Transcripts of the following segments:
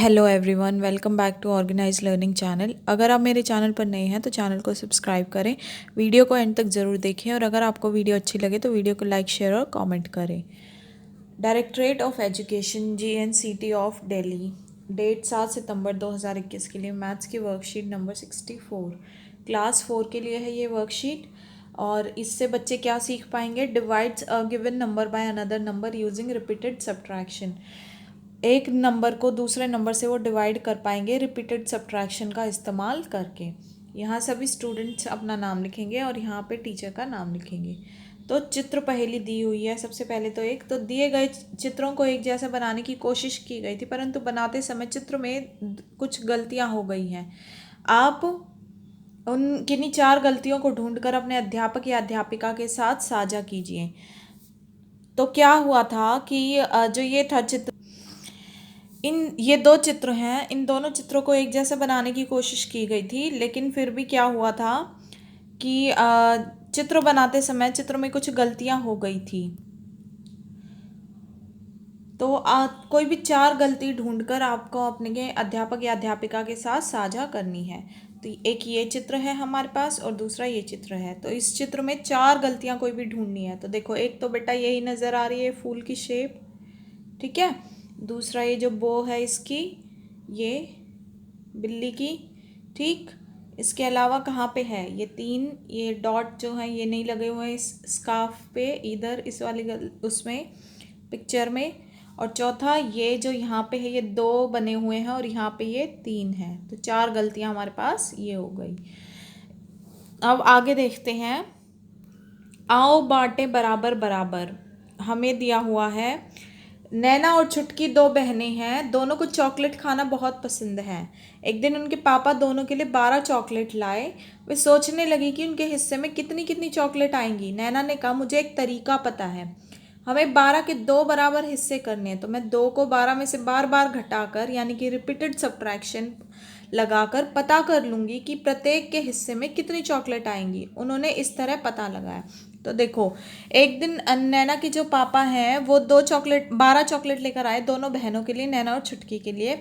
Hello everyone, welcome back to Organise Learning channel. अगर आप मेरे चैनल पर नए हैं तो चैनल को सब्सक्राइब करें, वीडियो को एंड तक ज़रूर देखें और अगर आपको वीडियो अच्छी लगे तो वीडियो को लाइक, शेयर और कमेंट करें। Directorate of education JNCT of Delhi, date 7 सितंबर 2021 के लिए मैथ्स की वर्कशीट नंबर 64 क्लास 4 के लिए है ये वर्कशीट। और इससे बच्चे क्या सीख पाएंगे? Divides a given number by another number using repeated subtraction. एक नंबर को दूसरे नंबर से वो डिवाइड कर पाएंगे रिपीटेड सब्ट्रैक्शन का इस्तेमाल करके। यहाँ सभी स्टूडेंट्स अपना नाम लिखेंगे और यहाँ पे टीचर का नाम लिखेंगे। तो चित्र पहेली दी हुई है। सबसे पहले तो दिए गए चित्रों को एक जैसा बनाने की कोशिश की गई थी, परंतु बनाते समय चित्र में कुछ गलतियाँ हो गई हैं। आप उन किन्हीं 4 गलतियों को ढूंढकर अपने अध्यापक या अध्यापिका के साथ साझा कीजिए। तो क्या हुआ था कि जो ये था चित्र, ये 2 चित्र हैं, इन दोनों चित्रों को एक जैसा बनाने की कोशिश की गई थी, लेकिन फिर भी क्या हुआ था कि चित्र बनाते समय चित्र में कुछ गलतियां हो गई थी। तो कोई भी 4 गलती ढूंढकर आपको अपने अध्यापक या अध्यापिका के साथ साझा करनी है। तो एक ये चित्र है हमारे पास और दूसरा ये चित्र है। तो इस चित्र में 4 गलतियां कोई भी ढूंढनी है। तो देखो, एक तो बेटा यही नज़र आ रही है, फूल की शेप, ठीक है। दूसरा ये जो बो है इसकी, ये बिल्ली की, ठीक। इसके अलावा कहाँ पे है? ये 3 ये डॉट जो है ये नहीं लगे हुए हैं इस स्कार्फ पे, इधर इस वाली उसमें पिक्चर में। और चौथा ये जो यहाँ पे है, ये 2 बने हुए हैं और यहाँ पे ये 3 है। तो 4 गलतियाँ हमारे पास ये हो गई। अब आगे देखते हैं। आओ बांटे बराबर बराबर, हमें दिया हुआ है नैना और छुटकी 2 बहनें हैं, दोनों को चॉकलेट खाना बहुत पसंद है। एक दिन उनके पापा दोनों के लिए 12 चॉकलेट लाए। वे सोचने लगी कि उनके हिस्से में कितनी कितनी चॉकलेट आएंगी। नैना ने कहा, मुझे एक तरीका पता है, हमें 12 के 2 बराबर हिस्से करने हैं। तो मैं 2 को 12 में से बार बार घटाकर, यानी कि रिपीटेड सब्ट्रैक्शन लगाकर पता कर लूँगी कि प्रत्येक के हिस्से में कितनी चॉकलेट आएंगी। उन्होंने इस तरह पता लगाया। तो देखो, एक दिन नैना के जो पापा हैं वो 12 चॉकलेट लेकर आए, दोनों बहनों के लिए, नैना और छुटकी के लिए।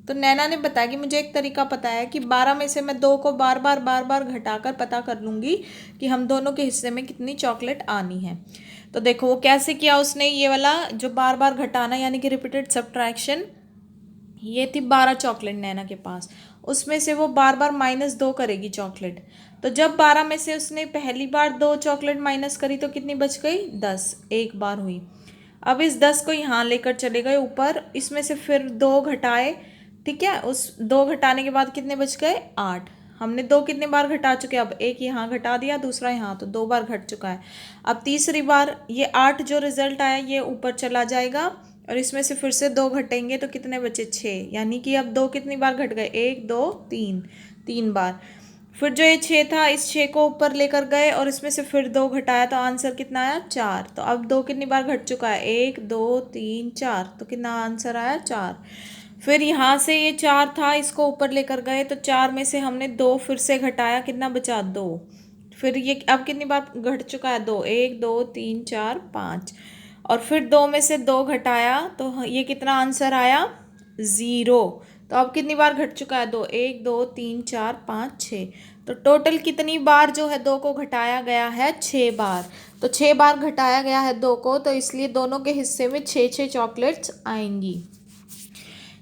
तो नैना ने बताया कि मुझे एक तरीका पता है कि 12 में से मैं 2 को बार बार घटाकर पता कर लूँगी कि हम दोनों के हिस्से में कितनी चॉकलेट आनी है। तो देखो वो कैसे किया उसने, ये वाला जो बार बार घटाना यानी कि रिपीटेड सब्ट्रैक्शन। ये थी 12 चॉकलेट नैना के पास, उसमें से वो बार बार -2 करेगी चॉकलेट। तो जब 12 में से उसने पहली बार 2 चॉकलेट माइनस करी तो कितनी बच गई? 10, एक बार हुई। अब इस 10 को यहाँ लेकर चले गए ऊपर, इसमें से फिर 2 घटाए, ठीक है। उस 2 घटाने के बाद कितने बच गए? 8। हमने 2 कितनी बार घटा चुके? अब एक यहाँ घटा दिया, दूसरा यहाँ, तो 2 बार घट चुका है। अब तीसरी बार ये 8 जो रिजल्ट आया ये ऊपर चला जाएगा और इसमें से फिर से 2 घटेंगे तो कितने बचे? 6। यानी कि अब 2 कितनी बार घट गए? 1 2 3, 3 बार। फिर जो ये 6 था, इस 6 को ऊपर लेकर गए और इसमें से फिर 2 घटाया तो आंसर कितना आया? 4। तो अब 2 कितनी बार घट चुका है? 1 2 3 4, तो कितना आंसर आया? 4। फिर यहाँ से ये 4 था, इसको ऊपर लेकर गए तो 4 में से हमने 2 फिर से घटाया, कितना बचा? 2। फिर ये अब कितनी बार घट चुका है? 2, 1 2 3 4 5। और फिर 2 में से 2 घटाया तो ये कितना आंसर आया? 0। तो अब कितनी बार घट चुका है? 2, 1 2 3 4 5 6। तो टोटल कितनी बार जो है 2 को घटाया गया है? 6 बार। तो 6 बार घटाया गया है 2 को, तो इसलिए दोनों के हिस्से में 6 चॉकलेट्स आएंगी।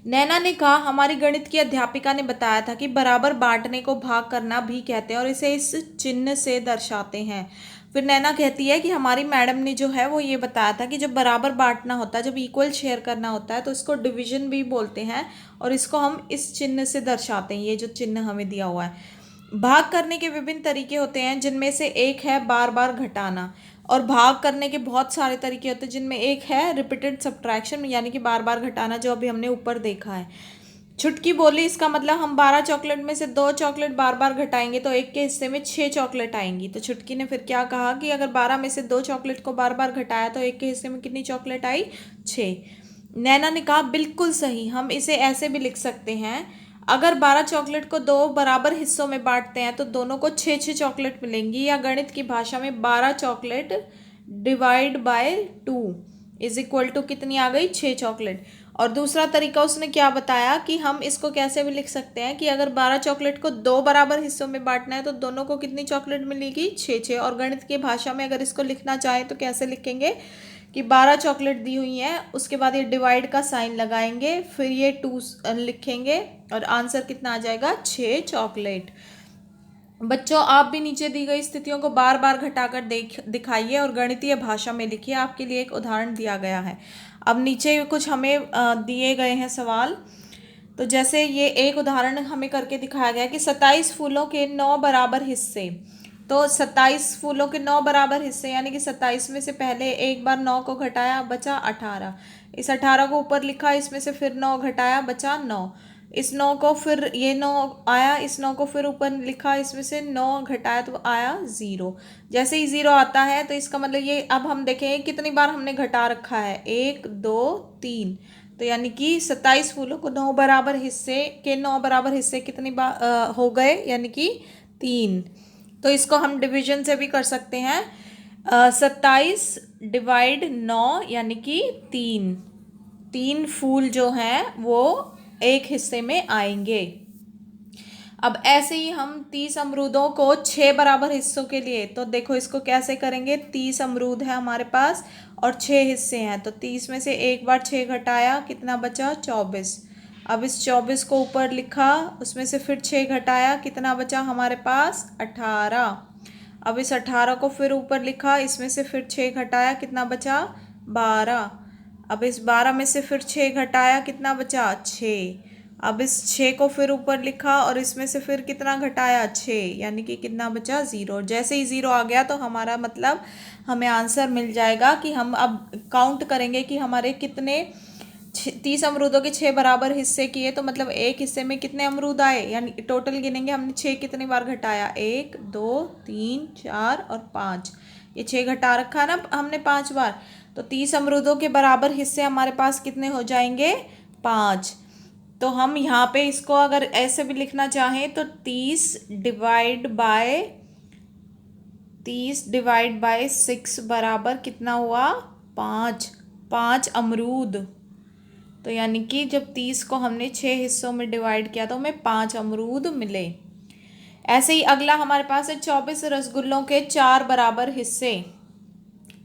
नैना ने कहा, हमारी गणित की अध्यापिका ने बताया था कि बराबर बांटने को भाग करना भी कहते हैं और इसे इस चिन्ह से दर्शाते हैं। फिर नैना कहती है कि हमारी मैडम ने जो है वो ये बताया था कि जब बराबर बांटना होता है, जब इक्वल शेयर करना होता है तो इसको डिवीजन भी बोलते हैं और इसको हम इस चिन्ह से दर्शाते हैं, ये जो चिन्ह हमें दिया हुआ है। भाग करने के विभिन्न तरीके होते हैं, जिनमें से एक है बार बार घटाना। और भाग करने के बहुत सारे तरीके होते हैं, जिनमें एक है रिपीटेड सब्ट्रैक्शन, यानी कि बार बार घटाना, जो अभी हमने ऊपर देखा है। छुटकी बोली, इसका मतलब हम 12 चॉकलेट में से 2 चॉकलेट बार बार घटाएंगे तो एक के हिस्से में 6 चॉकलेट आएंगी। तो छुटकी ने फिर क्या कहा कि अगर 12 में से 2 चॉकलेट को बार बार घटाया तो एक के हिस्से में कितनी चॉकलेट आई? 6। नैना ने कहा, बिल्कुल सही, हम इसे ऐसे भी लिख सकते हैं, अगर 12 चॉकलेट को 2 बराबर हिस्सों में बांटते हैं तो दोनों को 6 चॉकलेट मिलेंगी, या गणित की भाषा में 12 chocolate divide by 2 is equal to कितनी आ गई? 6 चॉकलेट। और दूसरा तरीका उसने क्या बताया कि हम इसको कैसे भी लिख सकते हैं कि अगर 12 चॉकलेट को 2 बराबर हिस्सों में बांटना है तो दोनों को कितनी चॉकलेट मिलेगी, 6 6। और गणित की भाषा में अगर इसको लिखना चाहे तो कैसे लिखेंगे कि 12 चॉकलेट दी हुई हैं, उसके बाद ये डिवाइड का साइन लगाएंगे, फिर ये 2 लिखेंगे और आंसर कितना आ जाएगा, 6 चॉकलेट। बच्चों आप भी नीचे दी गई स्थितियों को बार बार घटाकर दिखाइए और गणितीय भाषा में लिखिए। आपके लिए एक उदाहरण दिया गया है। अब नीचे कुछ हमें दिए गए हैं सवाल। तो जैसे ये एक उदाहरण हमें करके दिखाया गया कि 27 फूलों के 9 बराबर हिस्से। तो 27 फूलों के 9 बराबर हिस्से यानी कि 27 में से पहले एक बार 9 को घटाया, बचा 18। इस 18 को ऊपर लिखा, इसमें से फिर 9 घटाया, बचा 9। इस 9 को फिर ये 9 आया, इस 9 को फिर ऊपर लिखा, इसमें से 9 घटाया तो आया 0। जैसे ही 0 आता है तो इसका मतलब ये, अब हम देखें कितनी बार हमने घटा रखा है, 1 2 3। तो यानी कि 27 फूलों को 9 बराबर हिस्से के 9 बराबर हिस्से कितनी बार हो गए, यानी कि 3। तो इसको हम डिवीजन से भी कर सकते हैं। 27 डिवाइड 9 यानी कि 3। 3 फूल जो हैं वो एक हिस्से में आएंगे। अब ऐसे ही हम 30 अमरूदों को 6 बराबर हिस्सों के लिए, तो देखो इसको कैसे करेंगे। 30 अमरूद है हमारे पास और 6 हिस्से हैं, तो 30 में से एक बार 6 घटाया, कितना बचा, 24। अब इस 24 को ऊपर लिखा, उसमें से फिर 6 घटाया, कितना बचा हमारे पास, 18। अब इस 18 को फिर ऊपर लिखा, इसमें से फिर 6 घटाया, कितना बचा, 12। अब इस 12 में से फिर 6 घटाया, कितना बचा, 6। अब इस 6 को फिर ऊपर लिखा और इसमें से फिर कितना घटाया, 6, यानी कि कितना बचा, 0। जैसे ही 0 आ गया तो हमारा मतलब हमें आंसर मिल जाएगा कि हम अब काउंट करेंगे कि हमारे कितने 30 अमरूदों के 6 बराबर हिस्से किए, तो मतलब एक हिस्से में कितने अमरूद आए, यानी टोटल गिनेंगे हमने 6 कितनी बार घटाया, 1 2 3 4 और 5। ये 6 घटा रखा है ना हमने 5 बार, तो 30 अमरूदों के बराबर हिस्से हमारे पास कितने हो जाएंगे, 5। तो हम यहाँ पे इसको अगर ऐसे भी लिखना चाहें तो 30 डिवाइड बाय 6 बराबर कितना हुआ, 5। 5 अमरूद। तो यानी कि जब 30 को हमने 6 हिस्सों में डिवाइड किया तो हमें 5 अमरूद मिले। ऐसे ही अगला हमारे पास है 24 रसगुल्लों के 4 बराबर हिस्से।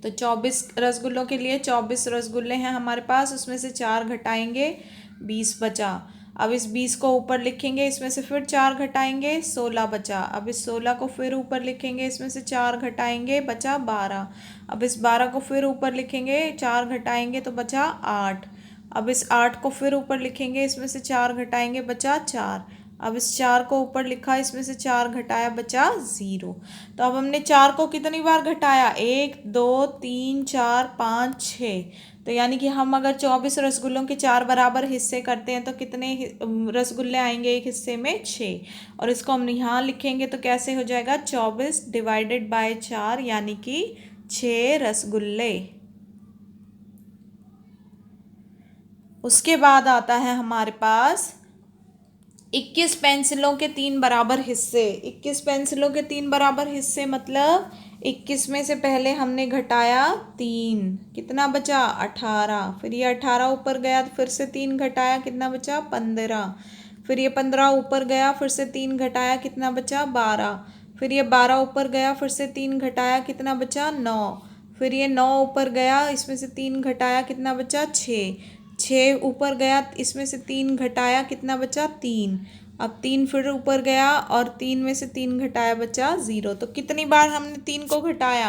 तो 24 रसगुल्लों के लिए 24 रसगुल्ले हैं हमारे पास, उसमें से 4 घटाएंगे, 20 बचा। अब इस 20 को ऊपर लिखेंगे, इसमें से फिर 4 घटाएंगे, 16 बचा। अब इस 16 को फिर ऊपर लिखेंगे, इसमें से 4 घटाएंगे, बचा 12। अब इस 12 को फिर ऊपर लिखेंगे, 4 घटाएंगे तो बचा 8। अब इस 8 को फिर ऊपर लिखेंगे, इसमें से 4 घटाएंगे, बचा 4। अब इस 4 को ऊपर लिखा, इसमें से 4 घटाया, बचा 0। तो अब हमने 4 को कितनी बार घटाया, 1 2 3 4 5 6। तो यानी कि हम अगर 24 रसगुल्लों के 4 बराबर हिस्से करते हैं तो कितने रसगुल्ले आएंगे एक हिस्से में, 6। और इसको हम यहाँ लिखेंगे तो कैसे हो जाएगा, 24 डिवाइडेड बाय 4 यानी कि 6 रसगुल्ले। उसके बाद आता है हमारे पास 21 पेंसिलों के 3 बराबर हिस्से। 21 पेंसिलों के 3 बराबर हिस्से मतलब 21 में से पहले हमने घटाया 3, कितना बचा, 18। फिर ये 18 ऊपर गया तो फिर से 3 घटाया, कितना बचा, 15। फिर ये 15 ऊपर गया, फिर से 3 घटाया, कितना बचा, 12। फिर ये 12 ऊपर गया, फिर से 3 घटाया, कितना बचा, 9। फिर ये 9 ऊपर गया, इसमें से 3 घटाया, कितना बचा, 6। 6 ऊपर गया, इसमें से 3 घटाया, कितना बचा, 3। अब 3 फिर ऊपर गया और 3 में से 3 घटाया, बचा 0। तो कितनी बार हमने 3 को घटाया,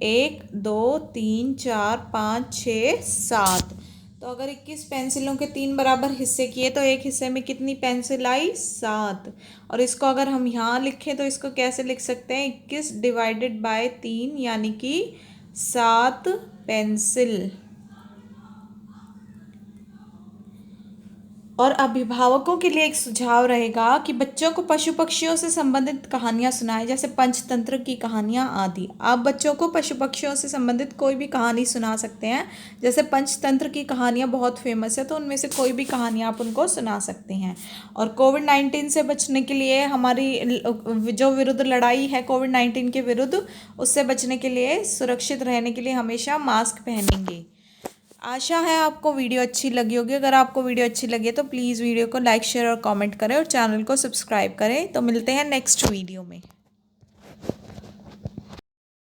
1 2 3 4 5 6 7। तो अगर 21 पेंसिलों के 3 बराबर हिस्से किए तो एक हिस्से में कितनी पेंसिल आई, 7। और इसको अगर हम यहाँ लिखें तो इसको कैसे लिख सकते हैं, 21 डिवाइडेड बाय 3 यानी कि 7 पेंसिल। और अभिभावकों के लिए एक सुझाव रहेगा कि बच्चों को पशु पक्षियों से संबंधित कहानियाँ सुनाएं, जैसे पंचतंत्र की कहानियाँ आदि। आप बच्चों को पशु पक्षियों से संबंधित कोई भी कहानी सुना सकते हैं। जैसे पंचतंत्र की कहानियाँ बहुत फेमस है, तो उनमें से कोई भी कहानियाँ आप उनको सुना सकते हैं। और कोविड-19 से बचने के लिए हमारी जो विरुद्ध लड़ाई है कोविड-19 के विरुद्ध, उससे बचने के लिए, सुरक्षित रहने के लिए हमेशा मास्क पहनेंगे। आशा है आपको वीडियो अच्छी लगी होगी। अगर आपको वीडियो अच्छी लगी है तो प्लीज़ वीडियो को लाइक शेयर और कमेंट करें और चैनल को सब्सक्राइब करें। तो मिलते हैं नेक्स्ट वीडियो में।